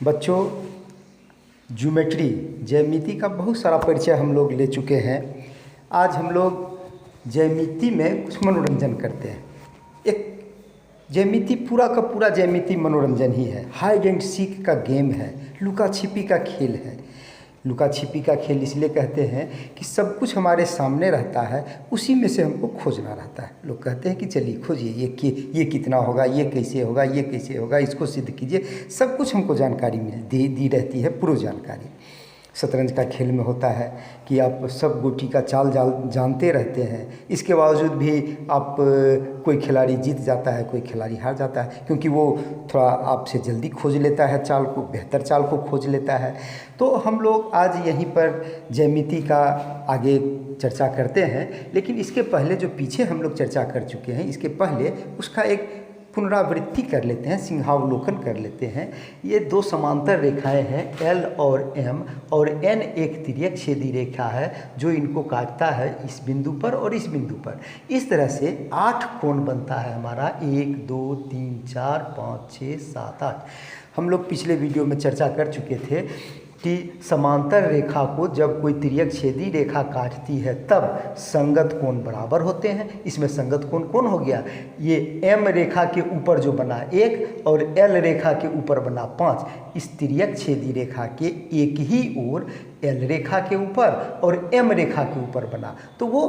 बच्चों, ज्योमेट्री ज्यामिति का बहुत सारा परिचय हम लोग ले चुके हैं। आज हम लोग ज्यामिति में कुछ मनोरंजन करते हैं। एक ज्यामिति पूरा का पूरा ज्यामिति मनोरंजन ही है। हाइड एंड सीक का गेम है, लुका छिपी का खेल है। लुका छिपी का खेल इसलिए कहते हैं कि सब कुछ हमारे सामने रहता है, उसी में से हमको खोजना रहता है। लोग कहते हैं कि चलिए खोजिए, ये कितना होगा, ये कैसे होगा, ये कैसे होगा, इसको सिद्ध कीजिए। सब कुछ हमको जानकारी दी रहती है, पूर्व जानकारी। शतरंज का खेल में होता है कि आप सब गोटी का चाल जानते रहते हैं, इसके बावजूद भी आप कोई खिलाड़ी जीत जाता है, कोई खिलाड़ी हार जाता है, क्योंकि वो थोड़ा आपसे जल्दी खोज लेता है चाल को, बेहतर चाल को खोज लेता है। तो हम लोग आज यहीं पर ज्यामिति का आगे चर्चा करते हैं, लेकिन इसके पहले जो पीछे हम लोग चर्चा कर चुके हैं, इसके पहले उसका एक पुनरावृत्ति कर लेते हैं, सिंहावलोकन कर लेते हैं। ये दो समांतर रेखाएं हैं L और M, और N एक तिर्यक छेदी रेखा है जो इनको काटता है इस बिंदु पर और इस बिंदु पर। इस तरह से 8 कोण बनता है हमारा, 1 2 3 4 5 6 7 8। हम लोग पिछले वीडियो में चर्चा कर चुके थे कि समांतर रेखा को जब कोई तिर्यक छेदी रेखा काटती है तब संगत कोण बराबर होते हैं। इसमें संगत कोण कौन हो गया? ये M रेखा के ऊपर जो बना 1 और L रेखा के ऊपर बना 5, इस तिर्यक छेदी रेखा के एक ही ओर L रेखा के ऊपर और M रेखा के ऊपर बना, तो वो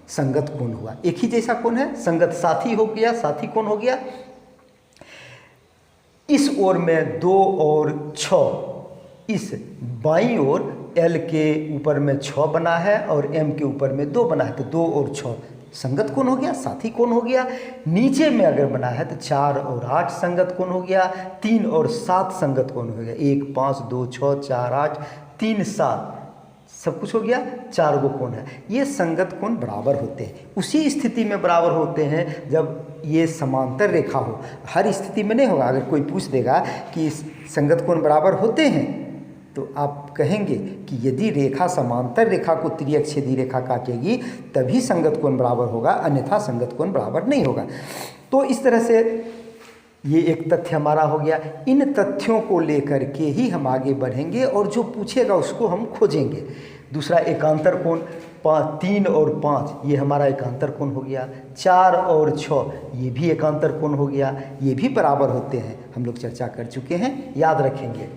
संगत कोण हुआ। एक ही जैसा कोण है, संगत साथी हो गया, साथी कोण हो गया। इस ओर में 2 और 6, इस बाईं ओर L के ऊपर में 6 बना है और M के ऊपर में 2 बना है, तो 2 और 6 संगत कोण हो गया, साथी कोण हो गया। नीचे में अगर बना है तो 4 और 8 संगत कोण हो गया, 3 और 7 संगत कोण हो गया। 1 5 2 6 4 8 3 7 सब कुछ हो गया, 4 गो कोण है। ये संगत कोण बराबर होते हैं। उसी स्थिति में बराबर होते हैं जब ये समांतर रेखा हो। हर स्थिति में नहीं होगा। अगर कोई पूछ देगा कि संगत कोण बराबर होते हैं तो आप कहेंगे कि यदि रेखा समांतर रेखा को तिर्यक छेदी रेखा काटेगी तभी संगत कोण बराबर होगा, अन्यथा संगत कोण बराबर नहीं होगा। तो इस तरह से ये एक तथ्य हमारा हो गया। इन तथ्यों को लेकर के ही हम आगे बढ़ेंगे और जो पूछेगा उसको हम खोजेंगे। दूसरा एकांतर कोण 3 और 5, ये हमारा एकांतर कोण हो गया। 4 और 6, ये भी एकांतर कोण हो गया। ये भी बराबर होते हैं, हम लोग चर्चा कर चुके हैं, याद रखेंगे।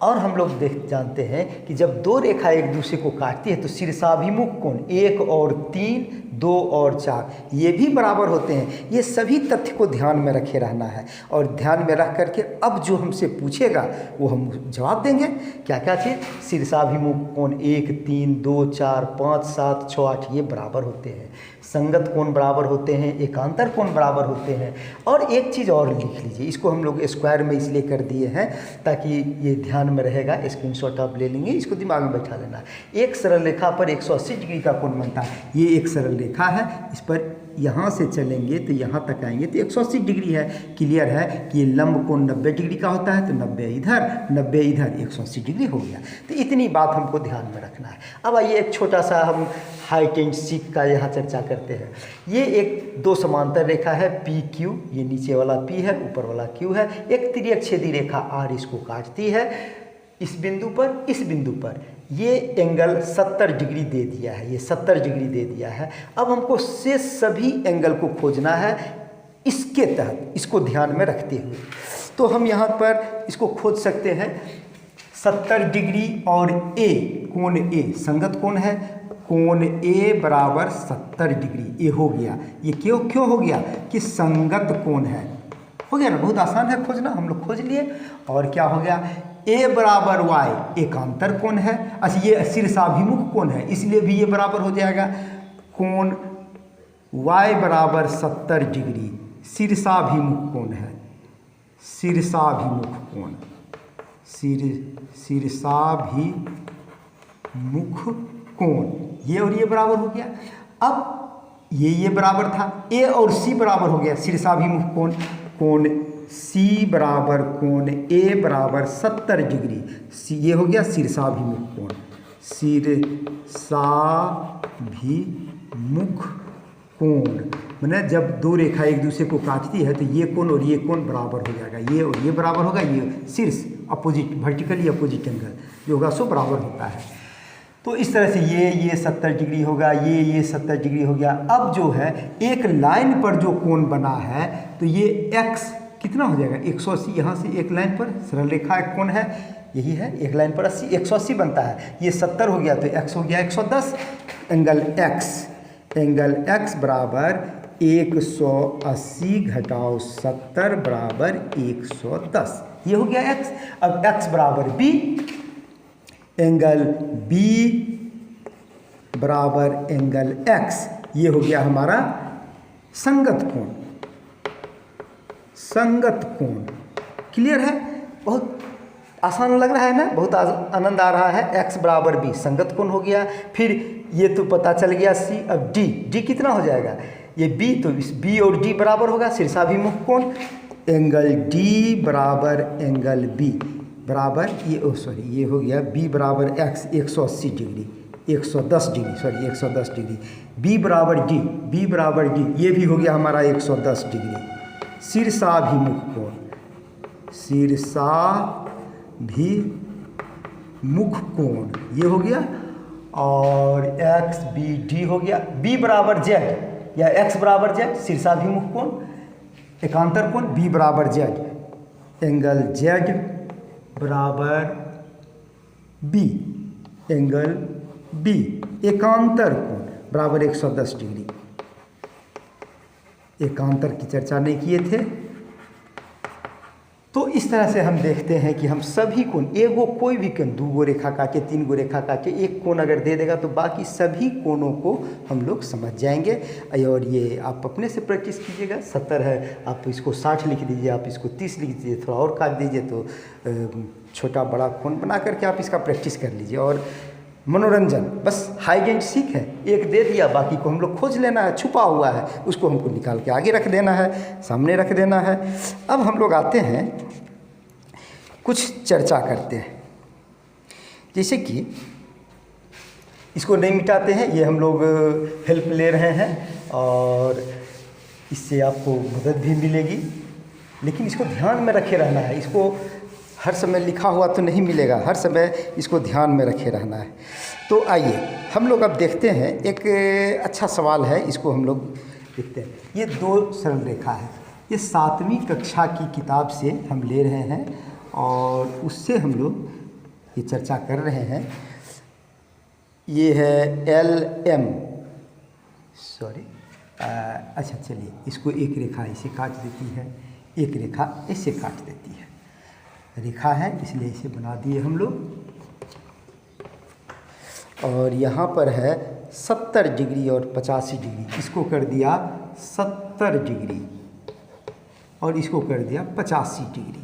और हम लोग जानते हैं कि जब दो रेखा एक दूसरे को काटती है तो शीर्षाभिमुख कोण 1 और 3, 2 और 4 ये भी बराबर होते हैं। ये सभी तथ्य को ध्यान में रखे रहना है और ध्यान में रख करके अब जो हमसे पूछेगा वो हम जवाब देंगे। क्या क्या चीज़? शीर्षाभिमुख कोण 1 3 2 4 5 7 6 8 ये बराबर होते हैं। संगत कोण बराबर होते हैं, एकांतर कोण बराबर होते हैं। और एक चीज़ और लिख लीजिए, इसको हम लोग स्क्वायर में इसलिए कर दिए हैं ताकि ये ध्यान में रहेगा। स्क्रीनशॉट आप ले लेंगे, इसको दिमाग में बैठा लेना। एक सरल रेखा पर 180 डिग्री का कोण बनता है। ये एक सरल रेखा है, इस पर यहाँ से चलेंगे तो यहाँ तक आएंगे तो 180 डिग्री है। क्लियर है कि ये लंब कोण 90 डिग्री का होता है, तो 90 इधर 90 इधर 180 डिग्री हो गया। तो इतनी बात हमको ध्यान में रखना है। अब आइए एक छोटा सा हम हाइट एंड सीक का यहाँ चर्चा करते हैं। ये एक दो समांतर रेखा है पी क्यू, ये नीचे वाला P है, ऊपर वाला Q है। एक तिर्यक छेदी रेखा R इसको काटती है इस बिंदु पर, इस बिंदु पर। ये एंगल 70 डिग्री दे दिया है, ये 70 डिग्री दे दिया है। अब हमको से सभी एंगल को खोजना है इसके तहत, इसको ध्यान में रखते हुए। तो हम यहाँ पर इसको खोज सकते हैं। 70 डिग्री और A, कोण A संगत कोण है। कोण A बराबर 70 डिग्री, A हो गया। ये क्यों हो गया? कि संगत कोण है। हो गया ना, बहुत आसान है खोजना, हम लोग खोज लिए। और क्या हो गया? A बराबर Y एकांतर कोण है। अच्छा, ये शीर्षाभिमुख कोण है, इसलिए भी ये बराबर हो जाएगा। कोण Y बराबर 70 डिग्री शीर्षाभिमुख कोण है। शीर्षाभिमुख कोण, शीर्षाभिमुख कोण, ये और ये बराबर हो गया। अब ये बराबर था, A और C बराबर हो गया शीर्षाभिमुख कोण। कोण C बराबर कोण A बराबर 70 डिग्री, C ये हो गया शीर्षाभिमुख कोण। शीर्षाभिमुख कोण, मैंने जब दो रेखा एक दूसरे को काटती है तो ये कोण और ये कोण बराबर हो जाएगा, ये और ये बराबर होगा, ये शीर्ष अपोजिट वर्टिकली अपोजिट एंगल जो होगा सो बराबर होता है। तो इस तरह से ये 70 डिग्री होगा, ये 70 डिग्री हो गया। अब जो है एक लाइन पर जो कोण बना है तो ये x कितना हो जाएगा 180, यहाँ से एक लाइन पर सरल रेखा एक कोण है, यही है, एक लाइन पर 80 180 बनता है, ये 70 हो गया तो x हो गया 110, एंगल x बराबर 180 घटाओ 70 बराबर 110, ये हो गया x। अब x बराबर b, एंगल b बराबर एंगल x, ये हो गया हमारा संगत कोण। संगत कोण क्लियर है, बहुत आसान लग रहा है ना, बहुत आनंद आ रहा है। x बराबर b संगत कोण हो गया, फिर ये तो पता चल गया c। अब d कितना हो जाएगा, ये b तो इस b और d बराबर होगा, शीर्षाभिमुख कोण, एंगल d बराबर एंगल b बराबर ये हो गया b बराबर x 180 degree 110 degree sorry 110 degree, b बराबर d ये भी हो गया हमारा 110 डिग्री। शीर्षाभिमुख कोण, शीर्षाभिमुख कोण ये हो गया, और एक्स बी डी हो गया, b बराबर z या x बराबर z शीर्षाभिमुख कोण, एकांतर कोण b बराबर z, एंगल z बराबर b, एंगल b एकांतर कोण बराबर 110 डिग्री। एकांतर की चर्चा नहीं किए थे। तो इस तरह से हम देखते हैं कि हम सभी कोण, एगो कोई भी कोण, 2 गो रेखा काटे 3 गो रेखा काटे, एक कोण अगर दे देगा तो बाकी सभी कोणों को हम लोग समझ जाएंगे। और ये आप अपने से प्रैक्टिस कीजिएगा। 70 है, आप इसको 60 लिख दीजिए, आप इसको 30 लिख दीजिए, थोड़ा और काट दीजिए तो छोटा बड़ा कोण बना करके आप इसका प्रैक्टिस कर लीजिए। और मनोरंजन बस हाइड एंड सीक है, एक दे दिया, बाकी को हम लोग खोज लेना है, छुपा हुआ है उसको हमको निकाल के आगे रख देना है, सामने रख देना है। अब हम लोग आते हैं कुछ चर्चा करते हैं, जैसे कि इसको नहीं मिटाते हैं, ये हम लोग हेल्प ले रहे हैं और इससे आपको मदद भी मिलेगी, लेकिन इसको ध्यान में रखे रहना है। इसको हर समय लिखा हुआ तो नहीं मिलेगा, हर समय इसको ध्यान में रखे रहना है। तो आइए हम लोग अब देखते हैं, एक अच्छा सवाल है, इसको हम लोग देखते हैं। ये 2 सरल रेखा है, ये 7वीं कक्षा की किताब से हम ले रहे हैं और उससे हम लोग ये चर्चा कर रहे हैं। ये है LM सॉरी अच्छा चलिए, इसको एक रेखा ऐसे काट देती है, एक रेखा ऐसे काट देती है, रेखा है इसलिए इसे बना दिए हम लोग। और यहाँ पर है 70 डिग्री और 85 डिग्री, इसको कर दिया 70 डिग्री और इसको कर दिया 85 डिग्री।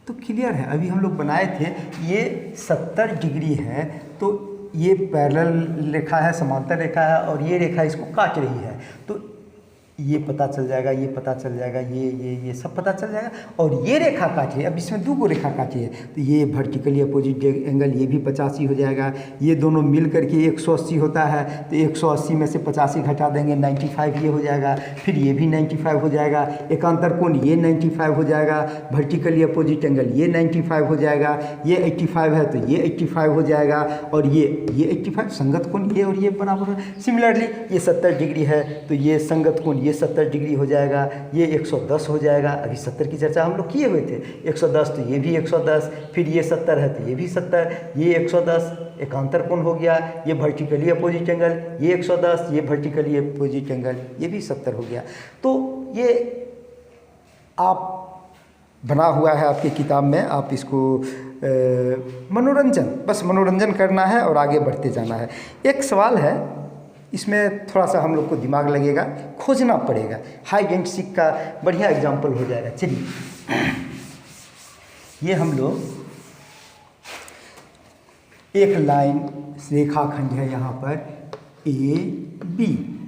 तो क्लियर है, अभी हम लोग बनाए थे, ये 70 डिग्री है तो ये पैरेलल रेखा है, समांतर रेखा है, और ये रेखा इसको काट रही है, तो ये पता चल जाएगा, ये पता चल जाएगा, ये सब पता चल जाएगा। और ये रेखा काटी है, अब इसमें 2 गो रेखा काटी है तो ये वर्टिकली अपोजिट एंगल, ये भी 85 हो जाएगा। ये दोनों मिल करके 180 होता है तो 180 में से 85 घटा देंगे, 95 ये हो जाएगा, फिर ये भी 95 हो जाएगा। एकांतर कोण ये 95 हो जाएगा, वर्टिकली अपोजिट एंगल ये 95 हो जाएगा, ये 85 है तो ये 85 हो जाएगा, और ये 85 संगत कोण ये और ये बराबर है। सिमिलरली ये 70 डिग्री है तो ये संगत कोण ये 70 डिग्री हो जाएगा, ये 110 हो जाएगा। अभी 70 की चर्चा हम लोग किए हुए थे, 110 तो ये भी 110, फिर ये 70 है तो ये भी 70, ये 110 एकांतर कोण हो गया, ये वर्टिकली अपोजिट एंगल ये 110, ये वर्टिकली अपोजिट एंगल ये भी 70 हो गया। तो ये आप बना हुआ है आपकी किताब में, आप इसको मनोरंजन, बस मनोरंजन करना है और आगे बढ़ते जाना है। एक सवाल है, इसमें थोड़ा सा हम लोग को दिमाग लगेगा, खोजना पड़ेगा, हाइड एंड सीक का बढ़िया एग्जाम्पल हो जाएगा। चलिए ये हम लोग एक लाइन रेखाखंड है यहाँ पर AB,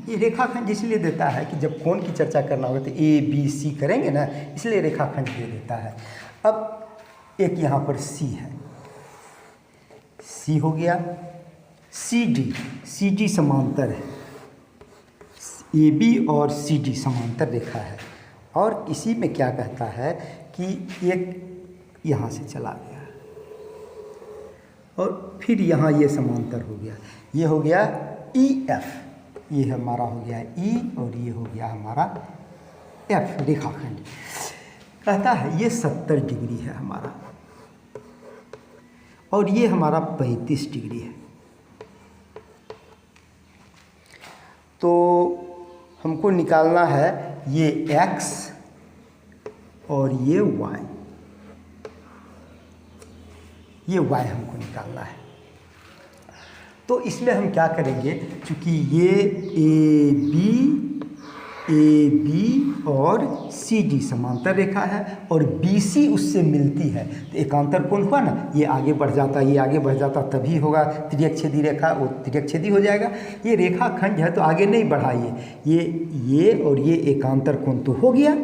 ये रेखाखंड इसलिए देता है कि जब कोण की चर्चा करना होगा तो ABC करेंगे ना, इसलिए रेखाखंड दे देता है। अब एक यहाँ पर C है, C हो गया, CD समांतर है, ए बी और सी डी समांतर रेखा है, और इसी में क्या कहता है कि एक यहाँ से चला गया और फिर यहाँ ये समांतर हो गया, ये हो गया ई एफ, ये हमारा हो गया ई और ये हो गया हमारा एफ रेखाखंड। कहता है ये 70 डिग्री है हमारा और ये हमारा 35 डिग्री है। तो हमको निकालना है ये x और ये y, ये y हमको निकालना है। तो इसमें हम क्या करेंगे, चूँकि ये ए बी और सी डी समांतर रेखा है और बी सी उससे मिलती है, तो एकांतर कोण हुआ ना, ये आगे बढ़ जाता, ये आगे बढ़ जाता, तभी होगा त्रियकछेदी रेखा, वो त्रियकछेदी हो जाएगा। ये रेखा खंड है तो आगे नहीं बढ़ाइए, ये और ये एकांतर कोण तो हो गया,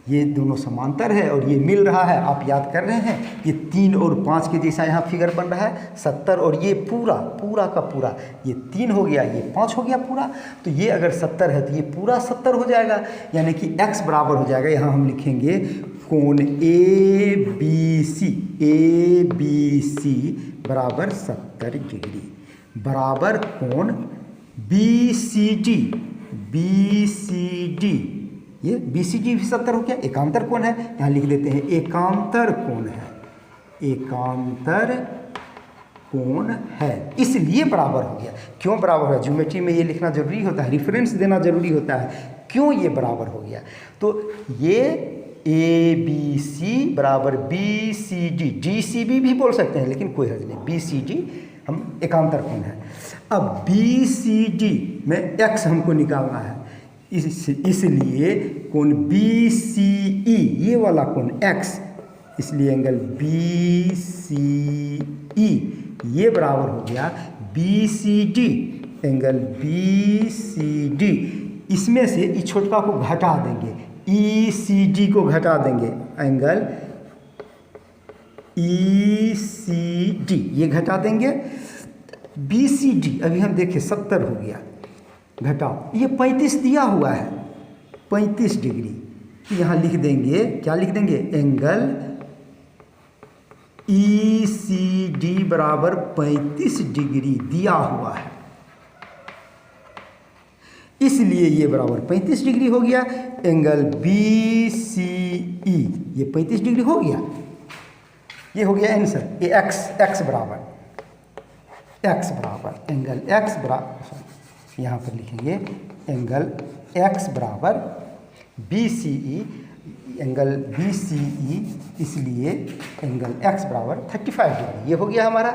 ये दोनों समांतर है और ये मिल रहा है। आप याद कर रहे हैं, ये 3 और 5 के जैसा यहाँ फिगर बन रहा है 70, और ये पूरा का पूरा, ये 3 हो गया, ये 5 हो गया पूरा। तो ये अगर 70 है तो ये पूरा 70 हो जाएगा, यानी कि x बराबर हो जाएगा, यहाँ हम लिखेंगे कोण ए बी सी बराबर 70 डिग्री बराबर कोण बी सी डी, ये बी सी डी भी 70 हो गया, एकांतर कोण है, यहाँ लिख देते हैं एकांतर कोण है, एकांतर कोण है, इसलिए बराबर हो गया। क्यों बराबर है, ज्योमेट्री में ये लिखना जरूरी होता है, रेफरेंस देना जरूरी होता है, क्यों ये बराबर हो गया। तो ये ए बी सी बराबर B C D, D C B भी बोल सकते हैं लेकिन कोई हर्ज नहीं, बी सी डी हम एकांतर कोण है। अब बी सी डी में एक्स हमको निकालना है, इसलिए कोण बी सी ई, ये वाला कोण x, इसलिए एंगल बी सी ई ये बराबर हो गया B C D, angle B D, इसमें से इस छोटका को घटा देंगे, ई सी डी को घटा देंगे, एंगल ई सी डी ये घटा देंगे, बी सी डी अभी हम देखें 70 हो गया, घटाओ, ये 35 दिया हुआ है, 35 डिग्री, यहाँ लिख देंगे, क्या लिख देंगे, एंगल ई सी डी बराबर 35 डिग्री दिया हुआ है, इसलिए ये बराबर 35 डिग्री हो गया। एंगल बी सी ई ये 35 डिग्री हो गया, ये हो गया आंसर। ये x बराबर एंगल x बराबर, यहाँ पर लिखेंगे एंगल x बराबर बी सी ई, एंगल बी सी ई, इसलिए एंगल x बराबर 35 डिग्री, ये हो गया हमारा,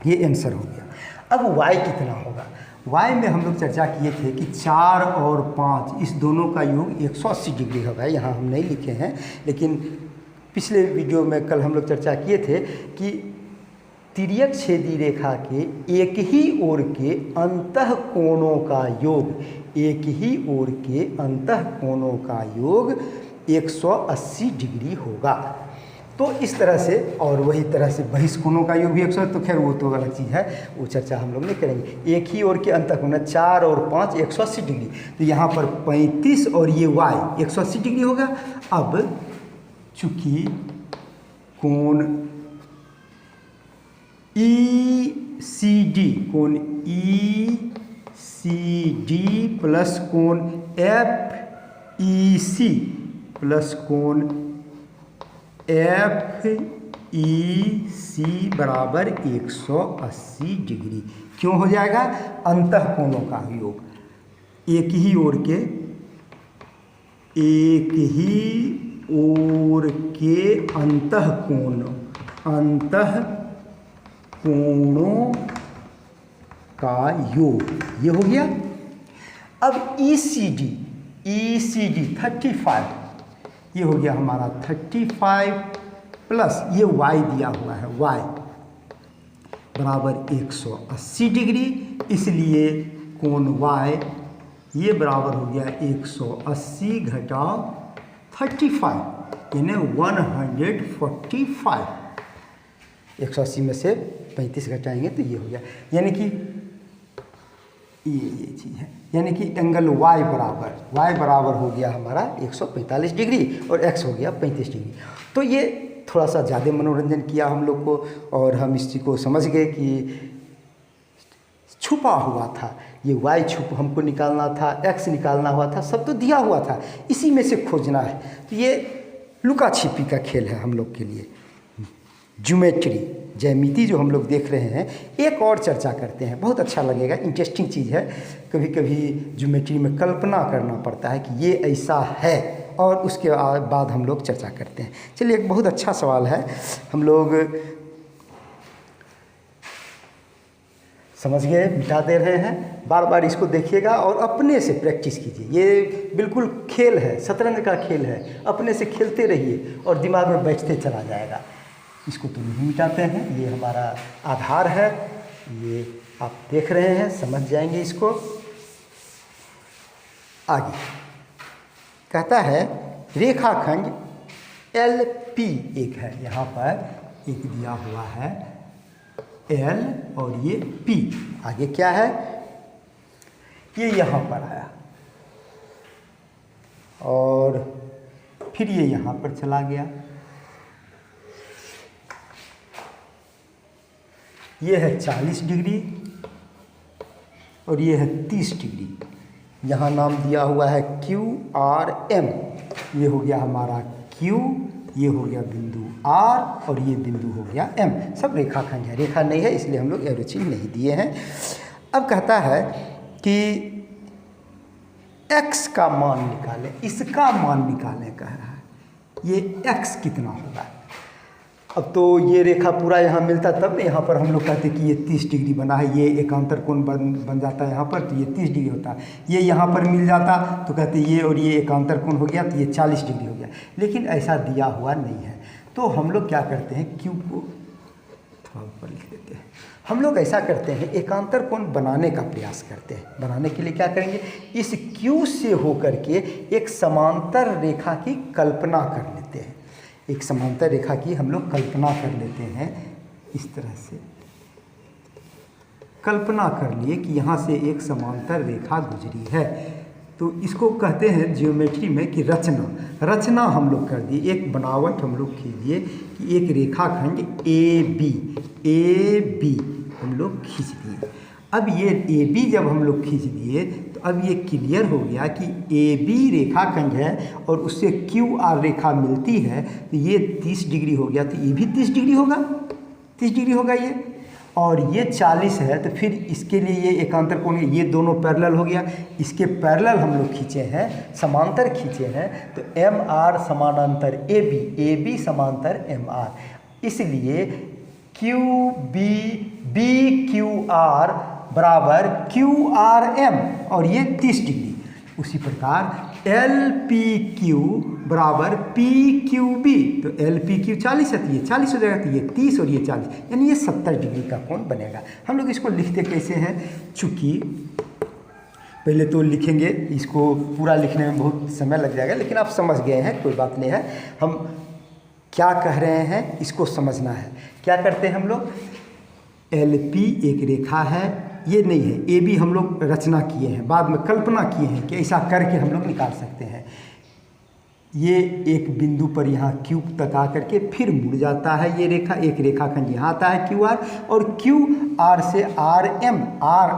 ये आंसर हो गया। अब y कितना होगा, y में हम लोग चर्चा किए थे कि 4 और 5 इस दोनों का योग 180 डिग्री होगा, यहाँ हम नहीं लिखे हैं, लेकिन पिछले वीडियो में कल हम लोग चर्चा किए थे कि तिर्यक छेदी रेखा के एक ही ओर के अंतः कोणों का योग, एक ही ओर के अंतः कोणों का योग 180 डिग्री होगा। तो इस तरह से, और वही तरह से बहिष्कोणों का योग भी 180, तो खैर वो तो अलग चीज़ है, वो चर्चा हम लोग नहीं करेंगे। एक ही ओर के अंतः कोण 4 और 5 180 डिग्री, तो यहाँ पर 35 और ये y 180 डिग्री होगा। अब चूँकि कोण ई सी डी, कोण ई सी डी प्लस कोण एफ ई सी प्लस कोण एफ ई सी बराबर 180 डिग्री क्यों हो जाएगा, अंतः कोणों का योग, एक ही ओर के अंतः कोणों का योग, ये हो गया। अब ई सी डी 35, ये हो गया हमारा 35 प्लस ये y दिया हुआ है, y बराबर 180 डिग्री, इसलिए कोण y ये बराबर हो गया 180 घटाओ 35, यानी 145। 180 में से 35 घटाएंगे तो ये हो गया, यानी कि ये चीज़ है। यानी कि एंगल y बराबर हो गया हमारा 145 डिग्री और x हो गया 35 डिग्री। तो ये थोड़ा सा ज़्यादा मनोरंजन किया हम लोग को, और हम इसी को समझ गए कि छुपा हुआ था, ये y छुप हमको निकालना था, x निकालना हुआ था, सब तो दिया हुआ था, इसी में से खोजना है। तो ये लुका छिपी का खेल है हम लोग के लिए। ज्योमेट्री, ज्यामिति जो हम लोग देख रहे हैं, एक और चर्चा करते हैं, बहुत अच्छा लगेगा, इंटरेस्टिंग चीज़ है। कभी कभी ज्योमेट्री में कल्पना करना पड़ता है कि ये ऐसा है, और उसके बाद हम लोग चर्चा करते हैं। चलिए, एक बहुत अच्छा सवाल है, हम लोग समझ गए, मिटा दे रहे हैं। बार बार इसको देखिएगा और अपने से प्रैक्टिस कीजिए। ये बिल्कुल खेल है, शतरंज का खेल है, अपने से खेलते रहिए और दिमाग में बैठते चला जाएगा। इसको तो नहीं मिटाते हैं, ये हमारा आधार है, ये आप देख रहे हैं, समझ जाएंगे इसको। आगे कहता है रेखाखंड LP एक है, यहाँ पर एक दिया हुआ है L और ये P, आगे क्या है, ये यहाँ पर आया और फिर ये यहाँ पर चला गया, ये है 40 डिग्री और ये है 30 डिग्री। यहाँ नाम दिया हुआ है QRM, ये हो गया हमारा Q, ये हो गया बिंदु R और ये बिंदु हो गया M। सब रेखाखंड है, रेखा नहीं है इसलिए हम लोग एरो चिन्ह नहीं दिए हैं। अब कहता है कि x का मान निकालें, इसका मान निकालें कह रहा है, ये x कितना होगा। अब तो ये रेखा पूरा यहाँ मिलता तब यहाँ पर हम लोग कहते कि ये 30 डिग्री बना है, ये एकांतर कोण बन जाता है यहाँ पर, तो ये 30 डिग्री होता है। ये यहाँ पर मिल जाता तो कहते ये और ये एकांतर कोण हो गया, तो ये 40 डिग्री हो गया। लेकिन ऐसा दिया हुआ नहीं है, तो हम लोग क्या करते हैं, क्यू को थोड़ा ऊपर लिख देते हैं। हम लोग ऐसा करते हैं, एकांतर कोण बनाने का प्रयास करते हैं। बनाने के लिए क्या करेंगे, इस क्यू से होकर के एक समांतर रेखा की कल्पना कर लेते हैं। एक समांतर रेखा की हम लोग कल्पना कर लेते हैं, इस तरह से कल्पना कर लिए कि यहाँ से एक समांतर रेखा गुजरी है। तो इसको कहते हैं ज्योमेट्री में कि रचना हम लोग कर दिए, एक बनावट हम लोग कीजिए कि एक रेखाखंड ए बी हम लोग खींच दिए। अब ये AB जब हम लोग खींच दिए तो अब ये क्लियर हो गया कि AB रेखाखंड है और उससे QR रेखा मिलती है, तो ये 30 डिग्री हो गया, तो ये भी 30 डिग्री होगा, 30 डिग्री होगा ये, और ये 40 है, तो फिर इसके लिए ये एकांतर कोण है, ये दोनों पैरेलल हो गया, इसके पैरेलल हम लोग खींचे हैं, समांतर खींचे हैं, तो MR समानांतर AB समांतर MR, इसलिए BQR बराबर QRM और ये 30 डिग्री। उसी प्रकार LPQ बराबर PQB, तो LPQ 40 है, तो ये 40 हो जाएगा, तो ये 30 और ये 40, यानी ये 70 डिग्री का कोण बनेगा। हम लोग इसको लिखते कैसे हैं, चूँकि पहले तो लिखेंगे, इसको पूरा लिखने में बहुत समय लग जाएगा, लेकिन आप समझ गए हैं, कोई बात नहीं है। हम क्या कह रहे हैं इसको समझना है। क्या करते हैं हम लोग, LP एक रेखा है, ये नहीं है, AB हम लोग रचना किए हैं, बाद में कल्पना किए हैं कि ऐसा करके हम लोग निकाल सकते हैं। ये एक बिंदु पर यहाँ Q तक आकर के फिर मुड़ जाता है, ये रेखा, एक रेखाखंड यहाँ आता है QR, और QR से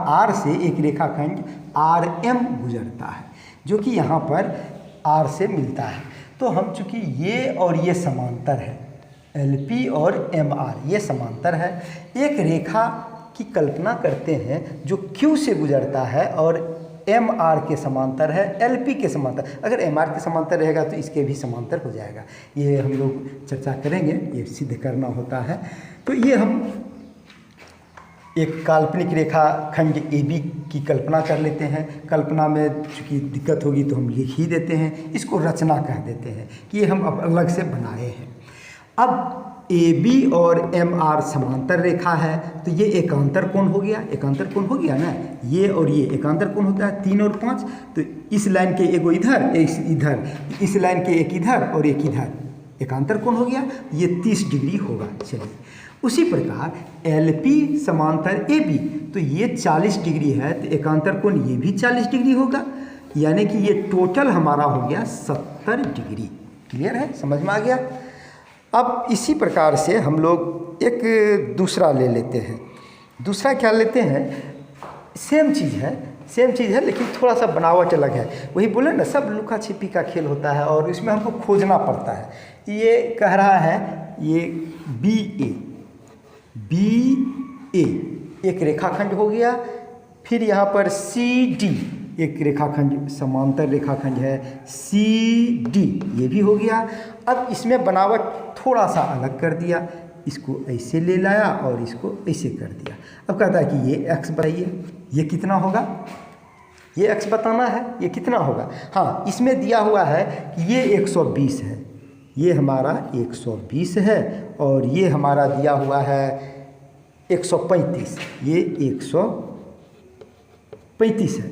R से एक रेखाखंड RM गुजरता है, जो कि यहाँ पर R से मिलता है। तो हम चूँकि ये और ये समांतर है, LP और MR ये समांतर है, एक रेखा की कल्पना करते हैं जो Q से गुजरता है और MR के समांतर है, LP के समांतर। अगर MR के समांतर रहेगा तो इसके भी समांतर हो जाएगा, ये हम लोग चर्चा करेंगे, ये सिद्ध करना होता है। तो ये हम एक काल्पनिक रेखा खंड AB की कल्पना कर लेते हैं। कल्पना में चूँकि दिक्कत होगी तो हम लिख ही देते हैं, इसको रचना कह देते हैं कि ये हम अलग से बनाए हैं। अब AB और MR समांतर रेखा है, तो ये एकांतर कोण हो गया, एकांतर कोण हो गया ना, ये और ये एकांतर कोण होता है 3 और 5, तो इस लाइन के एक इधर, एक इधर, इस लाइन के एक इधर और एक इधर, एकांतर कोण हो गया, ये 30 डिग्री होगा। चलिए उसी प्रकार LP समांतर AB, तो ये 40 डिग्री है, तो एकांतर कोण ये भी 40 डिग्री होगा, यानी कि ये टोटल हमारा हो गया 70 डिग्री। क्लियर है, समझ में आ गया। अब इसी प्रकार से हम लोग एक दूसरा ले लेते हैं। दूसरा क्या लेते हैं, सेम चीज़ है लेकिन थोड़ा सा बनावट अलग है। वही बोले ना, सब लुका छिपी का खेल होता है और इसमें हमको खोजना पड़ता है। ये कह रहा है ये BA एक रेखाखंड हो गया, फिर यहाँ पर CD एक रेखाखंड, समांतर रेखाखंड है CD, ये भी हो गया। अब इसमें बनावट थोड़ा सा अलग कर दिया, इसको ऐसे ले लाया और इसको ऐसे कर दिया। अब कहता है कि ये x बताइए, ये कितना होगा, ये x बताना है, ये कितना होगा। हाँ, इसमें दिया हुआ है कि ये 120 है, ये हमारा 120 है, और ये हमारा दिया हुआ है 135, ये 135 है।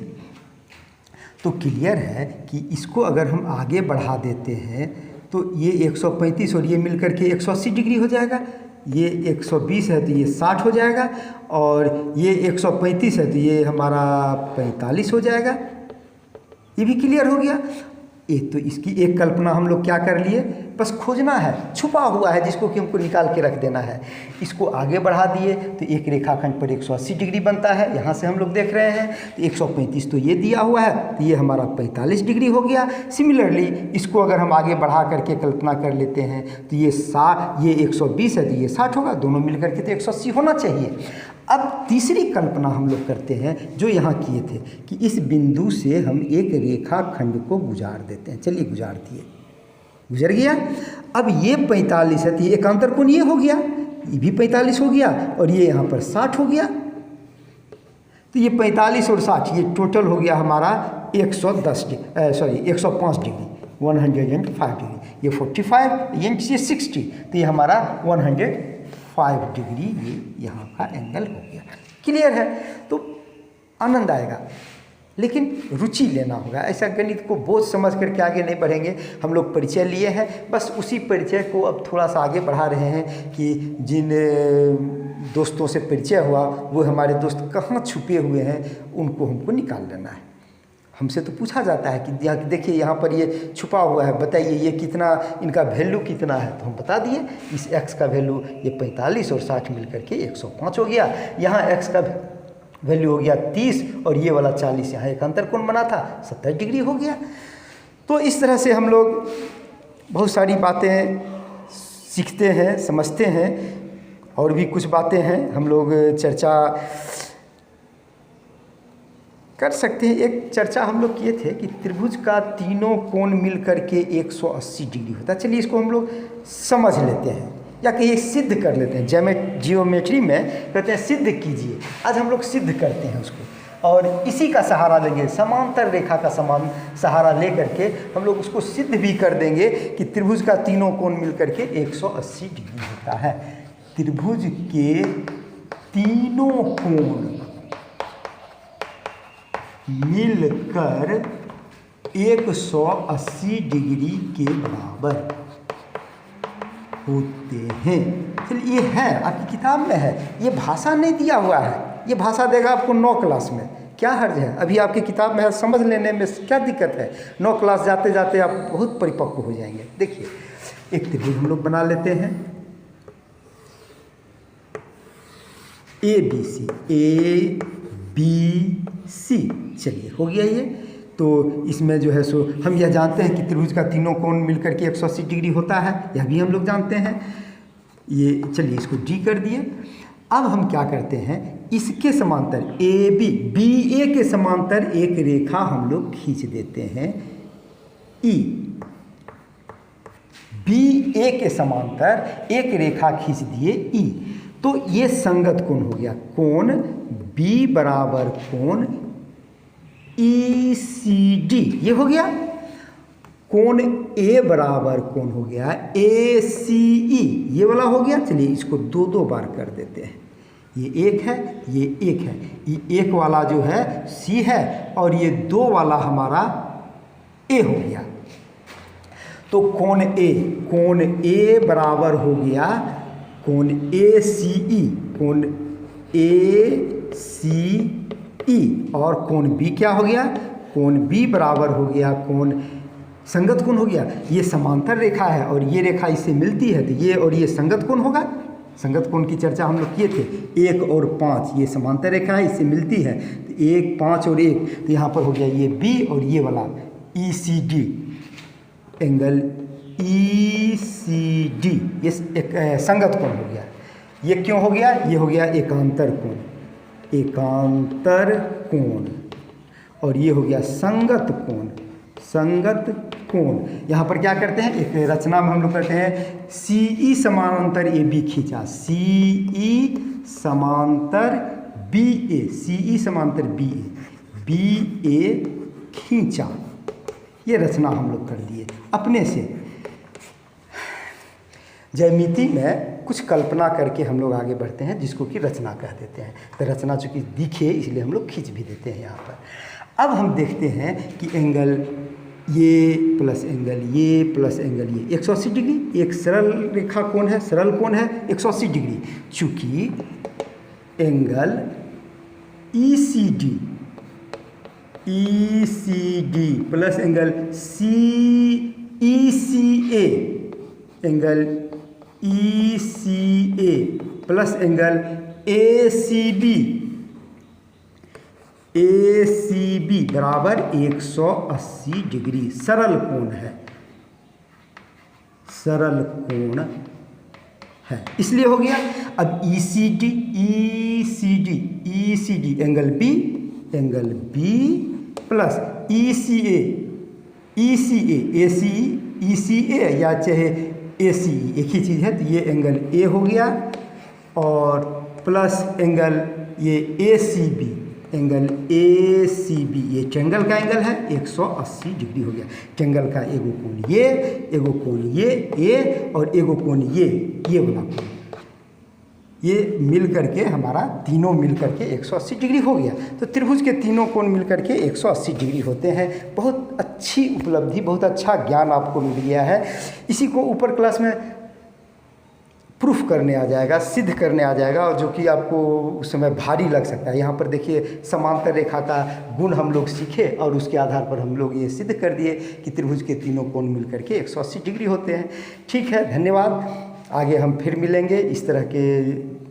तो क्लियर है कि इसको अगर हम आगे बढ़ा देते हैं तो ये 135 और ये मिलकर के 180 डिग्री हो जाएगा। ये 120 है तो ये 60 हो जाएगा, और ये 135 है तो ये हमारा 45 हो जाएगा। ये भी क्लियर हो गया। एक तो इसकी एक कल्पना हम लोग क्या कर लिए, बस खोजना है, छुपा हुआ है जिसको कि हमको निकाल के रख देना है। इसको आगे बढ़ा दिए तो एक रेखाखंड पर 180 डिग्री बनता है, यहाँ से हम लोग देख रहे हैं। तो 135 तो ये दिया हुआ है, तो ये हमारा 45 डिग्री हो गया। सिमिलरली इसको अगर हम आगे बढ़ा करके कल्पना कर लेते हैं तो ये 120 है तो ये 60 होगा, दोनों मिलकर के तो 180 होना चाहिए। अब तीसरी कल्पना हम लोग करते हैं जो यहाँ किए थे कि इस बिंदु से हम एक रेखाखंड को गुजार देते हैं। चलिए गुजार दिए, गुजर गया। अब ये 45 है तो ये एकांतर कोण ये हो गया, ये भी 45 हो गया, और ये यहाँ पर 60 हो गया। तो ये 45 और 60 ये टोटल हो गया हमारा 105 डिग्री, 105 डिग्री। ये 45, ये 60, तो ये हमारा 105 डिग्री ये यहाँ का एंगल हो गया। क्लियर है। तो आनंद आएगा, लेकिन रुचि लेना होगा। ऐसा गणित को बोझ समझ करके आगे नहीं बढ़ेंगे। हम लोग परिचय लिए हैं, बस उसी परिचय को अब थोड़ा सा आगे बढ़ा रहे हैं कि जिन दोस्तों से परिचय हुआ वो हमारे दोस्त कहाँ छुपे हुए हैं, उनको हमको निकाल लेना है। हमसे तो पूछा जाता है कि देखिए यहाँ पर ये छुपा हुआ है, बताइए ये कितना, इनका वैल्यू कितना है। तो हम बता दिए इस x का वैल्यू ये 45 और 60 मिलकर के 105 हो गया। यहाँ x का वैल्यू हो गया 30 और ये वाला 40, यहाँ एक अंतर कोण बना था 70 डिग्री हो गया। तो इस तरह से हम लोग बहुत सारी बातें सीखते हैं, समझते हैं, और भी कुछ बातें हैं हम लोग चर्चा कर सकते हैं। एक चर्चा हम लोग किए थे कि त्रिभुज का तीनों कोण मिल करके 180 डिग्री होता है। चलिए इसको हम लोग समझ लेते हैं या कहीं सिद्ध कर लेते हैं। जियोमेट्री में कहते हैं सिद्ध कीजिए। आज हम लोग सिद्ध करते हैं उसको, और इसी का सहारा लेंगे, समांतर रेखा का सहारा ले करके हम लोग उसको सिद्ध भी कर देंगे कि त्रिभुज का तीनों कोण मिल करके 180 डिग्री होता है। त्रिभुज के तीनों कोण मिलकर 180 डिग्री के बराबर होते हैं। चलिए ये है आपकी किताब में है, ये भाषा नहीं दिया हुआ है, ये भाषा देगा आपको 9 क्लास में। क्या हर्ज है, अभी आपकी किताब में है, समझ लेने में क्या दिक्कत है। 9 क्लास जाते जाते आप बहुत परिपक्व हो जाएंगे। देखिए एक त्रिभुज हम लोग बना लेते हैं, ABC। चलिए हो गया ये। तो इसमें जो है सो हम यह जानते हैं कि त्रिभुज का तीनों कोण मिलकर के 180 डिग्री होता है, यह भी हम लोग जानते हैं। ये चलिए इसको D कर दिए। अब हम क्या करते हैं, इसके समांतर BA के समांतर एक रेखा हम लोग खींच देते हैं E। BA के समांतर एक रेखा खींच दिए E, तो ये संगत कोण हो गया। कोण B बराबर कोण ECD, ये हो गया। कोण A बराबर कोण हो गया ACE, ये वाला हो गया। चलिए इसको 2 बार कर देते हैं। ये एक है, ये एक है, ये एक वाला जो है C है और ये 2 वाला हमारा A हो गया। तो कोण ए बराबर हो गया कोण ए सी ई, कोण ए सी ई, और कोण बी क्या हो गया, कोण बी बराबर हो गया कोण, संगत कोण हो गया, ये समांतर रेखा है और ये रेखा इससे मिलती है तो ये और ये संगत कोण होगा। संगत कोण की चर्चा हम लोग किए थे, 1 और 5 ये समांतर रेखा है, इससे मिलती है तो 1 5 और 1, तो यहाँ पर हो गया ये बी और ये वाला E C D, angle E C D, ये एक संगत कोण हो गया। ये क्यों हो गया, ये हो गया एकांतर कोण, एकांतर कोण, और ये हो गया संगत कोण, संगत कोण। यहाँ पर क्या करते हैं, एक रचना में हम लोग करते हैं सी ई समांतर ए बी खींचा, सी ई समांतर बी ए, सी ई समांतर बी ए खींचा, ये रचना हम लोग कर दिए अपने से। ज्यामिति में कुछ कल्पना करके हम लोग आगे बढ़ते हैं जिसको कि रचना कह देते हैं। तो रचना चूँकि दिखे इसलिए हम लोग खींच भी देते हैं यहाँ पर। अब हम देखते हैं कि एंगल ये प्लस एंगल ये प्लस एंगल ये 180 डिग्री, एक सरल रेखा कोण है, सरल कोण है 180 डिग्री। चूँकि angle E C D plus angle E C A, angle E C A plus angle A C B बराबर 180 डिग्री सरल कोण है, सरल कोण है, इसलिए हो गया। अब E C D angle B plus E C A या चाहे ए सी ई, एक ही चीज़ है, तो ये एंगल ए हो गया और प्लस एंगल ये A C B, angle A C B, ये ट्रायंगल का एंगल है 180 डिग्री हो गया। ट्रायंगल का एगो कोण ये, एगो कोण ये और एगो कोण ये वाला कोण, ये मिल करके हमारा तीनों मिल करके 180 डिग्री हो गया। तो त्रिभुज के तीनों कोण मिल करके 180 डिग्री होते हैं। बहुत अच्छी उपलब्धि, बहुत अच्छा ज्ञान आपको मिल गया है। इसी को ऊपर क्लास में प्रूफ करने आ जाएगा, सिद्ध करने आ जाएगा, और जो कि आपको उस समय भारी लग सकता है। यहाँ पर देखिए समांतर रेखा का गुण हम लोग सीखे और उसके आधार पर हम लोग ये सिद्ध कर दिए कि त्रिभुज के तीनों कोण मिल करके 180 डिग्री होते हैं। ठीक है, धन्यवाद। आगे हम फिर मिलेंगे। इस तरह के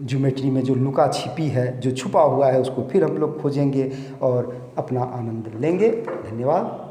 ज्योमेट्री में जो लुका छिपी है, जो छुपा हुआ है, उसको फिर हम लोग खोजेंगे और अपना आनंद लेंगे। धन्यवाद।